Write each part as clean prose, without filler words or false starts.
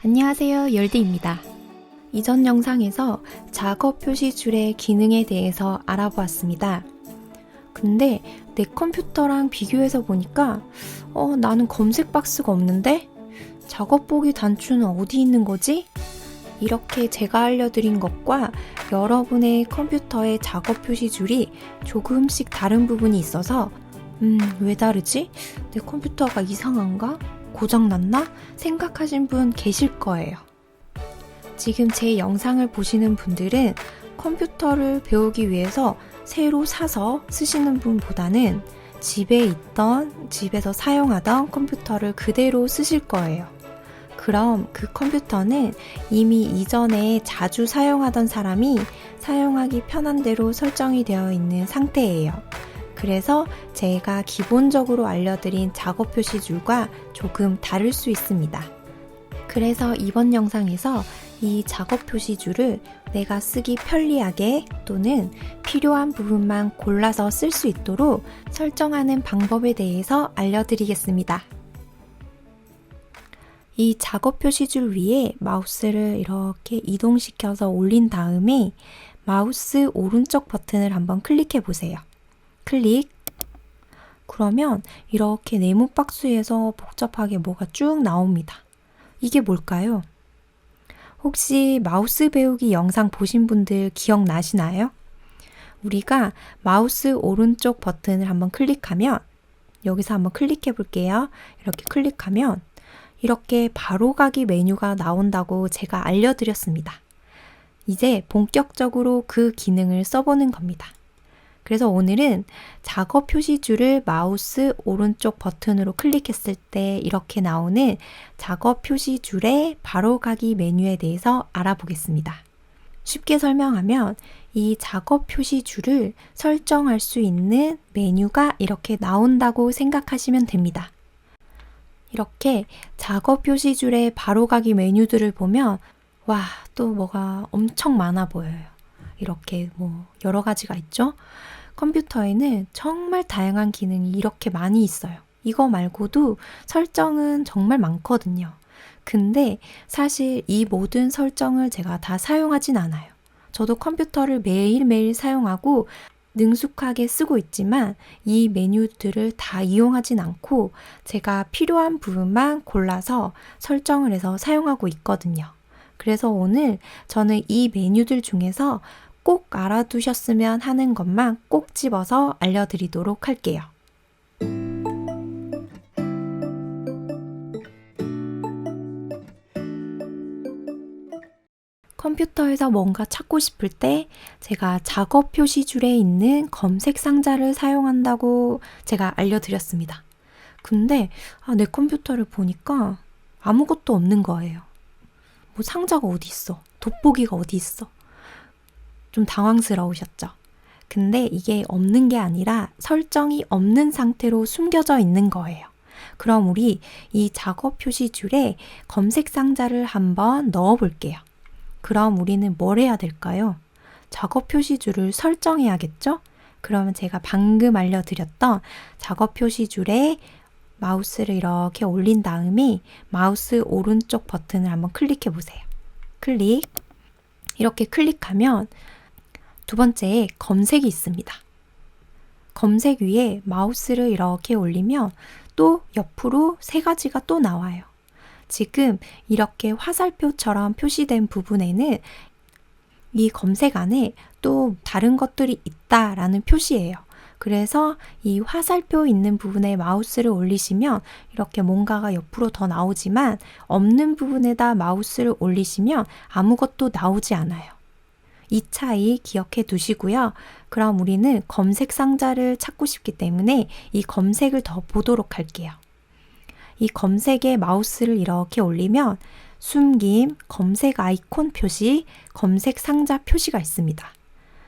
안녕하세요, 열디입니다. 이전 영상에서 작업 표시줄의 기능에 대해서 알아보았습니다. 근데 내 컴퓨터랑 비교해서 보니까 나는 검색 박스가 없는데? 작업 보기 단추는 어디 있는 거지? 이렇게 제가 알려드린 것과 여러분의 컴퓨터의 작업 표시줄이 조금씩 다른 부분이 있어서 왜 다르지? 내 컴퓨터가 이상한가? 고장났나? 생각하신 분 계실 거예요. 지금 제 영상을 보시는 분들은 컴퓨터를 배우기 위해서 새로 사서 쓰시는 분보다는 집에서 사용하던 컴퓨터를 그대로 쓰실 거예요. 그럼 그 컴퓨터는 이미 이전에 자주 사용하던 사람이 사용하기 편한 대로 설정이 되어 있는 상태예요. 그래서 제가 기본적으로 알려드린 작업 표시줄과 조금 다를 수 있습니다. 그래서 이번 영상에서 이 작업 표시줄을 내가 쓰기 편리하게 또는 필요한 부분만 골라서 쓸 수 있도록 설정하는 방법에 대해서 알려드리겠습니다. 이 작업 표시줄 위에 마우스를 이렇게 이동시켜서 올린 다음에 마우스 오른쪽 버튼을 한번 클릭해 보세요. 클릭. 그러면 이렇게 네모 박스에서 복잡하게 뭐가 쭉 나옵니다. 이게 뭘까요? 혹시 마우스 배우기 영상 보신 분들 기억나시나요? 우리가 마우스 오른쪽 버튼을 한번 클릭하면 여기서 한번 클릭해 볼게요. 이렇게 클릭하면 이렇게 바로가기 메뉴가 나온다고 제가 알려드렸습니다. 이제 본격적으로 그 기능을 써보는 겁니다. 그래서 오늘은 작업 표시줄을 마우스 오른쪽 버튼으로 클릭했을 때 이렇게 나오는 작업 표시줄의 바로가기 메뉴에 대해서 알아보겠습니다. 쉽게 설명하면 이 작업 표시줄을 설정할 수 있는 메뉴가 이렇게 나온다고 생각하시면 됩니다. 이렇게 작업 표시줄의 바로가기 메뉴들을 보면 또 뭐가 엄청 많아 보여요. 이렇게 여러 가지가 있죠. 컴퓨터에는 정말 다양한 기능이 이렇게 많이 있어요. 이거 말고도 설정은 정말 많거든요. 근데 사실 이 모든 설정을 제가 다 사용하진 않아요. 저도 컴퓨터를 매일매일 사용하고 능숙하게 쓰고 있지만 이 메뉴들을 다 이용하진 않고 제가 필요한 부분만 골라서 설정을 해서 사용하고 있거든요. 그래서 오늘 저는 이 메뉴들 중에서 꼭 알아두셨으면 하는 것만 꼭 집어서 알려드리도록 할게요. 컴퓨터에서 뭔가 찾고 싶을 때 제가 작업 표시줄에 있는 검색 상자를 사용한다고 제가 알려드렸습니다. 근데 내 컴퓨터를 보니까 아무것도 없는 거예요. 상자가 어디 있어? 돋보기가 어디 있어? 좀 당황스러우셨죠? 근데 이게 없는 게 아니라 설정이 없는 상태로 숨겨져 있는 거예요. 그럼 우리 이 작업 표시줄에 검색 상자를 한번 넣어 볼게요. 그럼 우리는 뭘 해야 될까요? 작업 표시줄을 설정해야겠죠? 그러면 제가 방금 알려드렸던 작업 표시줄에 마우스를 이렇게 올린 다음에 마우스 오른쪽 버튼을 한번 클릭해 보세요. 클릭. 이렇게 클릭하면 두 번째에 검색이 있습니다. 검색 위에 마우스를 이렇게 올리면 또 옆으로 세 가지가 또 나와요. 지금 이렇게 화살표처럼 표시된 부분에는 이 검색 안에 또 다른 것들이 있다라는 표시예요. 그래서 이 화살표 있는 부분에 마우스를 올리시면 이렇게 뭔가가 옆으로 더 나오지만 없는 부분에다 마우스를 올리시면 아무것도 나오지 않아요. 이 차이 기억해 두시고요. 그럼 우리는 검색 상자를 찾고 싶기 때문에 이 검색을 더 보도록 할게요. 이 검색에 마우스를 이렇게 올리면 숨김, 검색 아이콘 표시, 검색 상자 표시가 있습니다.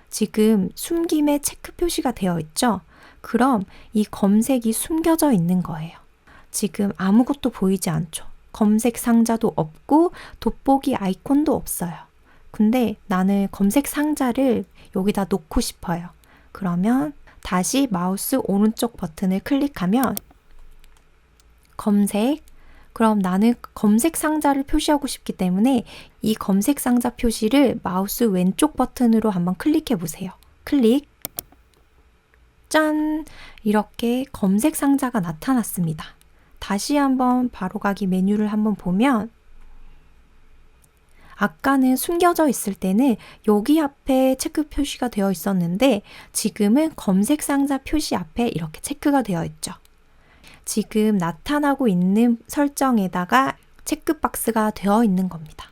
지금 숨김에 체크 표시가 되어 있죠? 그럼 이 검색이 숨겨져 있는 거예요. 지금 아무것도 보이지 않죠? 검색 상자도 없고 돋보기 아이콘도 없어요. 근데 나는 검색 상자를 여기다 놓고 싶어요. 그러면 다시 마우스 오른쪽 버튼을 클릭하면 검색, 그럼 나는 검색 상자를 표시하고 싶기 때문에 이 검색 상자 표시를 마우스 왼쪽 버튼으로 한번 클릭해 보세요. 클릭. 짠! 이렇게 검색 상자가 나타났습니다. 다시 한번 바로가기 메뉴를 한번 보면 아까는 숨겨져 있을 때는 여기 앞에 체크 표시가 되어 있었는데 지금은 검색 상자 표시 앞에 이렇게 체크가 되어 있죠. 지금 나타나고 있는 설정에다가 체크박스가 되어 있는 겁니다.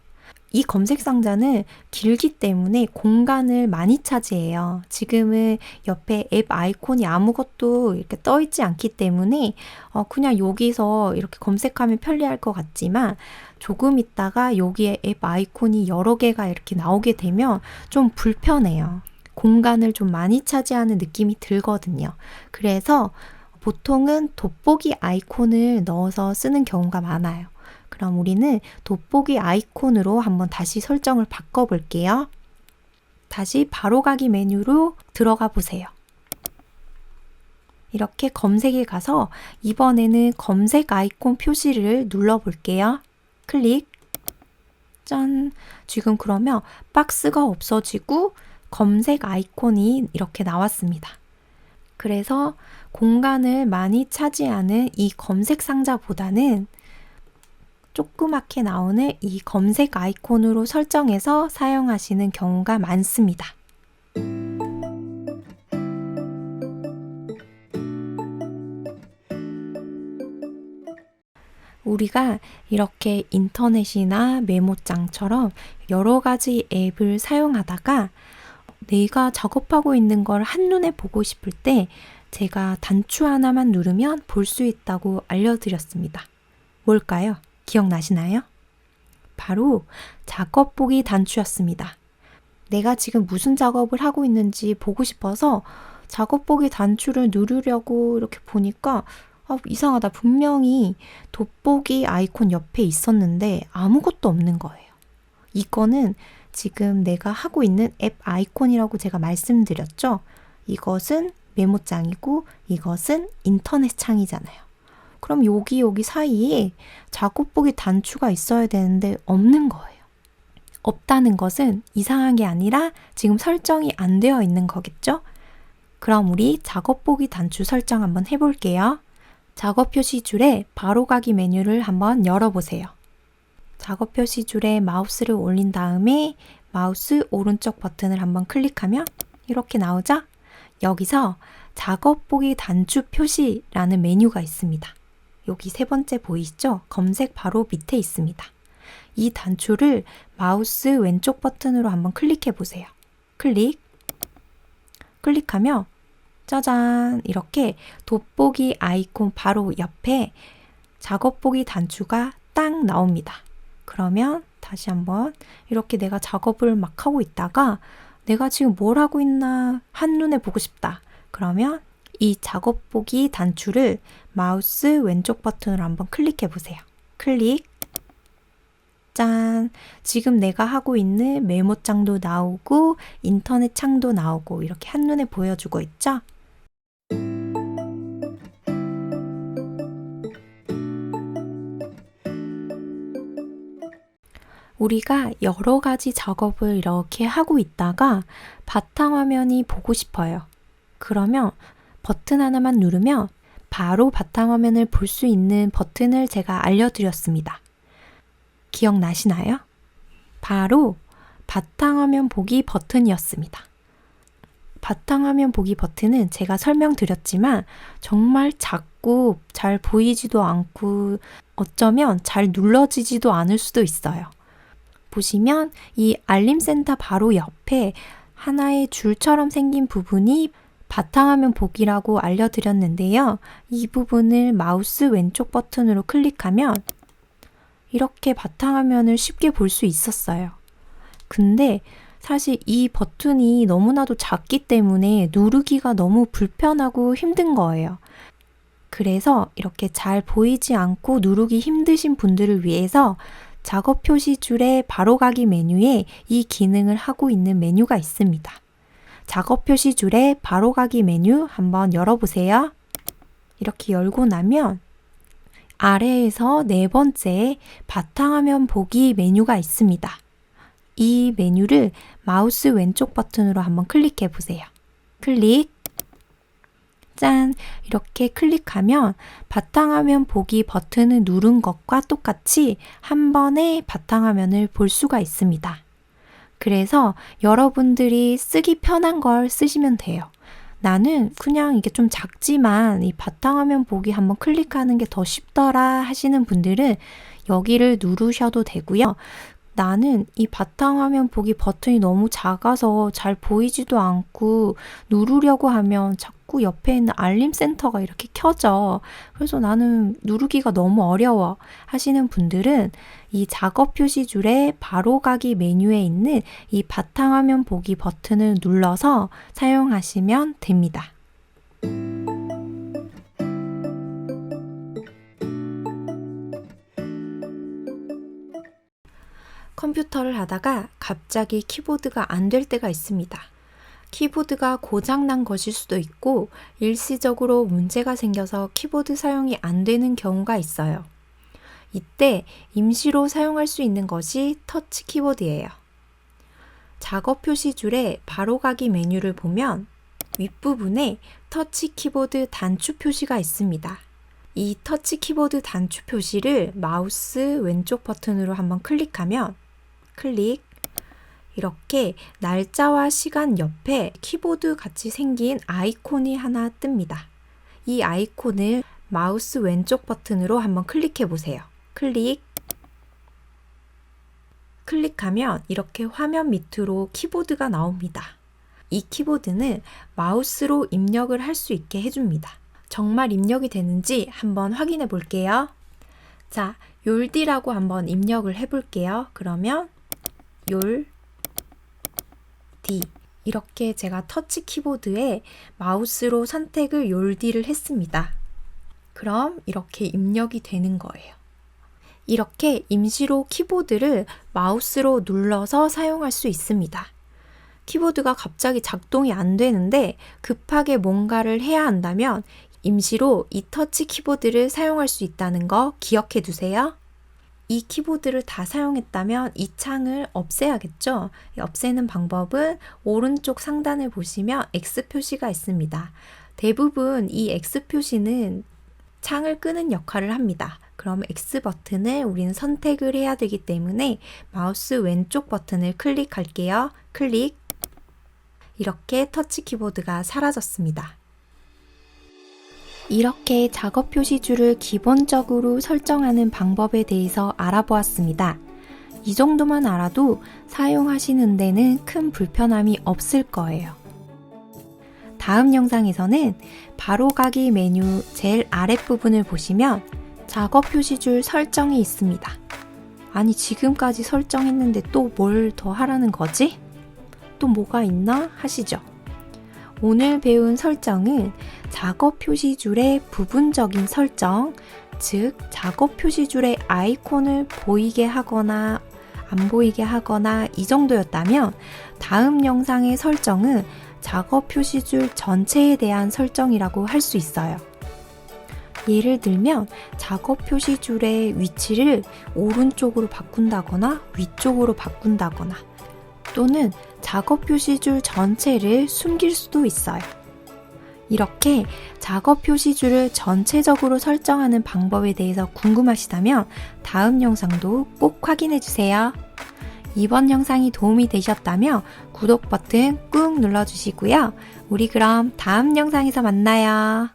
이 검색 상자는 길기 때문에 공간을 많이 차지해요. 지금은 옆에 앱 아이콘이 아무것도 이렇게 떠 있지 않기 때문에 그냥 여기서 이렇게 검색하면 편리할 것 같지만 조금 있다가 여기에 앱 아이콘이 여러 개가 이렇게 나오게 되면 좀 불편해요. 공간을 좀 많이 차지하는 느낌이 들거든요. 그래서 보통은 돋보기 아이콘을 넣어서 쓰는 경우가 많아요. 그럼 우리는 돋보기 아이콘으로 한번 다시 설정을 바꿔볼게요. 다시 바로가기 메뉴로 들어가 보세요. 이렇게 검색에 가서 이번에는 검색 아이콘 표시를 눌러볼게요. 클릭. 짠! 지금 그러면 박스가 없어지고 검색 아이콘이 이렇게 나왔습니다. 그래서 공간을 많이 차지하는 이 검색 상자보다는 조그맣게 나오는 이 검색 아이콘으로 설정해서 사용하시는 경우가 많습니다. 우리가 이렇게 인터넷이나 메모장처럼 여러 가지 앱을 사용하다가 내가 작업하고 있는 걸 한눈에 보고 싶을 때 제가 단추 하나만 누르면 볼 수 있다고 알려드렸습니다. 뭘까요? 기억나시나요? 바로 작업 보기 단추였습니다. 내가 지금 무슨 작업을 하고 있는지 보고 싶어서 작업 보기 단추를 누르려고 이렇게 보니까 이상하다. 분명히 돋보기 아이콘 옆에 있었는데 아무것도 없는 거예요. 이거는 지금 내가 하고 있는 앱 아이콘이라고 제가 말씀드렸죠? 이것은 메모장이고 이것은 인터넷 창이잖아요. 그럼 여기 사이에 작업 보기 단추가 있어야 되는데 없는 거예요. 없다는 것은 이상한 게 아니라 지금 설정이 안 되어 있는 거겠죠? 그럼 우리 작업 보기 단추 설정 한번 해볼게요. 작업 표시줄에 바로가기 메뉴를 한번 열어보세요. 작업 표시줄에 마우스를 올린 다음에 마우스 오른쪽 버튼을 한번 클릭하면 이렇게 나오죠? 여기서 작업 보기 단추 표시라는 메뉴가 있습니다. 여기 세 번째 보이시죠? 검색 바로 밑에 있습니다. 이 단추를 마우스 왼쪽 버튼으로 한번 클릭해 보세요. 클릭하면 짜잔! 이렇게 돋보기 아이콘 바로 옆에 작업 보기 단추가 딱 나옵니다. 그러면 다시 한번 이렇게 내가 작업을 막 하고 있다가 내가 지금 뭘 하고 있나 한눈에 보고 싶다. 그러면 이 작업 보기 단추를 마우스 왼쪽 버튼으로 한번 클릭해 보세요. 짠! 지금 내가 하고 있는 메모장도 나오고 인터넷 창도 나오고 이렇게 한눈에 보여주고 있죠? 우리가 여러 가지 작업을 이렇게 하고 있다가 바탕화면이 보고 싶어요. 그러면 버튼 하나만 누르면 바로 바탕화면을 볼 수 있는 버튼을 제가 알려드렸습니다. 기억나시나요? 바로 바탕화면 보기 버튼이었습니다. 바탕화면 보기 버튼은 제가 설명드렸지만 정말 작고 잘 보이지도 않고 어쩌면 잘 눌러지지도 않을 수도 있어요. 보시면 이 알림센터 바로 옆에 하나의 줄처럼 생긴 부분이 바탕화면 보기라고 알려드렸는데요. 이 부분을 마우스 왼쪽 버튼으로 클릭하면 이렇게 바탕화면을 쉽게 볼 수 있었어요. 근데 사실 이 버튼이 너무나도 작기 때문에 누르기가 너무 불편하고 힘든 거예요. 그래서 이렇게 잘 보이지 않고 누르기 힘드신 분들을 위해서 작업 표시줄의 바로가기 메뉴에 이 기능을 하고 있는 메뉴가 있습니다. 작업 표시줄의 바로가기 메뉴 한번 열어보세요. 이렇게 열고 나면 아래에서 네 번째 바탕화면 보기 메뉴가 있습니다. 이 메뉴를 마우스 왼쪽 버튼으로 한번 클릭해 보세요. 클릭. 짠! 이렇게 클릭하면 바탕화면 보기 버튼을 누른 것과 똑같이 한 번에 바탕화면을 볼 수가 있습니다. 그래서 여러분들이 쓰기 편한 걸 쓰시면 돼요. 나는 그냥 이게 좀 작지만 이 바탕화면 보기 한번 클릭하는 게 더 쉽더라 하시는 분들은 여기를 누르셔도 되고요. 나는 이 바탕화면 보기 버튼이 너무 작아서 잘 보이지도 않고 누르려고 하면 자꾸 옆에 있는 알림 센터가 이렇게 켜져. 그래서 나는 누르기가 너무 어려워 하시는 분들은 이 작업 표시줄의 바로가기 메뉴에 있는 이 바탕화면 보기 버튼을 눌러서 사용하시면 됩니다. 컴퓨터를 하다가 갑자기 키보드가 안 될 때가 있습니다. 키보드가 고장난 것일 수도 있고 일시적으로 문제가 생겨서 키보드 사용이 안 되는 경우가 있어요. 이때 임시로 사용할 수 있는 것이 터치 키보드예요. 작업 표시줄의 바로가기 메뉴를 보면 윗부분에 터치 키보드 단추 표시가 있습니다. 이 터치 키보드 단추 표시를 마우스 왼쪽 버튼으로 한번 클릭하면 클릭. 이렇게 날짜와 시간 옆에 키보드 같이 생긴 아이콘이 하나 뜹니다. 이 아이콘을 마우스 왼쪽 버튼으로 한번 클릭해 보세요. 클릭. 클릭하면 이렇게 화면 밑으로 키보드가 나옵니다. 이 키보드는 마우스로 입력을 할 수 있게 해줍니다. 정말 입력이 되는지 한번 확인해 볼게요. 자, 욜디라고 한번 입력을 해 볼게요. 그러면 욜디 이렇게 제가 터치 키보드에 마우스로 선택을 욜디를 했습니다. 그럼 이렇게 입력이 되는 거예요. 이렇게 임시로 키보드를 마우스로 눌러서 사용할 수 있습니다. 키보드가 갑자기 작동이 안 되는데 급하게 뭔가를 해야 한다면 임시로 이 터치 키보드를 사용할 수 있다는 거 기억해 두세요. 이 키보드를 다 사용했다면 이 창을 없애야겠죠? 없애는 방법은 오른쪽 상단을 보시면 X 표시가 있습니다. 대부분 이 X 표시는 창을 끄는 역할을 합니다. 그럼 X 버튼을 우리는 선택을 해야 되기 때문에 마우스 왼쪽 버튼을 클릭할게요. 클릭. 이렇게 터치 키보드가 사라졌습니다. 이렇게 작업 표시줄을 기본적으로 설정하는 방법에 대해서 알아보았습니다. 이 정도만 알아도 사용하시는 데는 큰 불편함이 없을 거예요. 다음 영상에서는 바로가기 메뉴 제일 아랫부분을 보시면 작업 표시줄 설정이 있습니다. 아니 지금까지 설정했는데 또 뭘 더 하라는 거지? 또 뭐가 있나 하시죠? 오늘 배운 설정은 작업 표시줄의 부분적인 설정, 즉 작업 표시줄의 아이콘을 보이게 하거나 안 보이게 하거나 이 정도였다면 다음 영상의 설정은 작업 표시줄 전체에 대한 설정이라고 할 수 있어요. 예를 들면 작업 표시줄의 위치를 오른쪽으로 바꾼다거나 위쪽으로 바꾼다거나 또는 작업 표시줄 전체를 숨길 수도 있어요. 이렇게 작업 표시줄을 전체적으로 설정하는 방법에 대해서 궁금하시다면 다음 영상도 꼭 확인해 주세요. 이번 영상이 도움이 되셨다면 구독 버튼 꾹 눌러주시고요. 우리 그럼 다음 영상에서 만나요.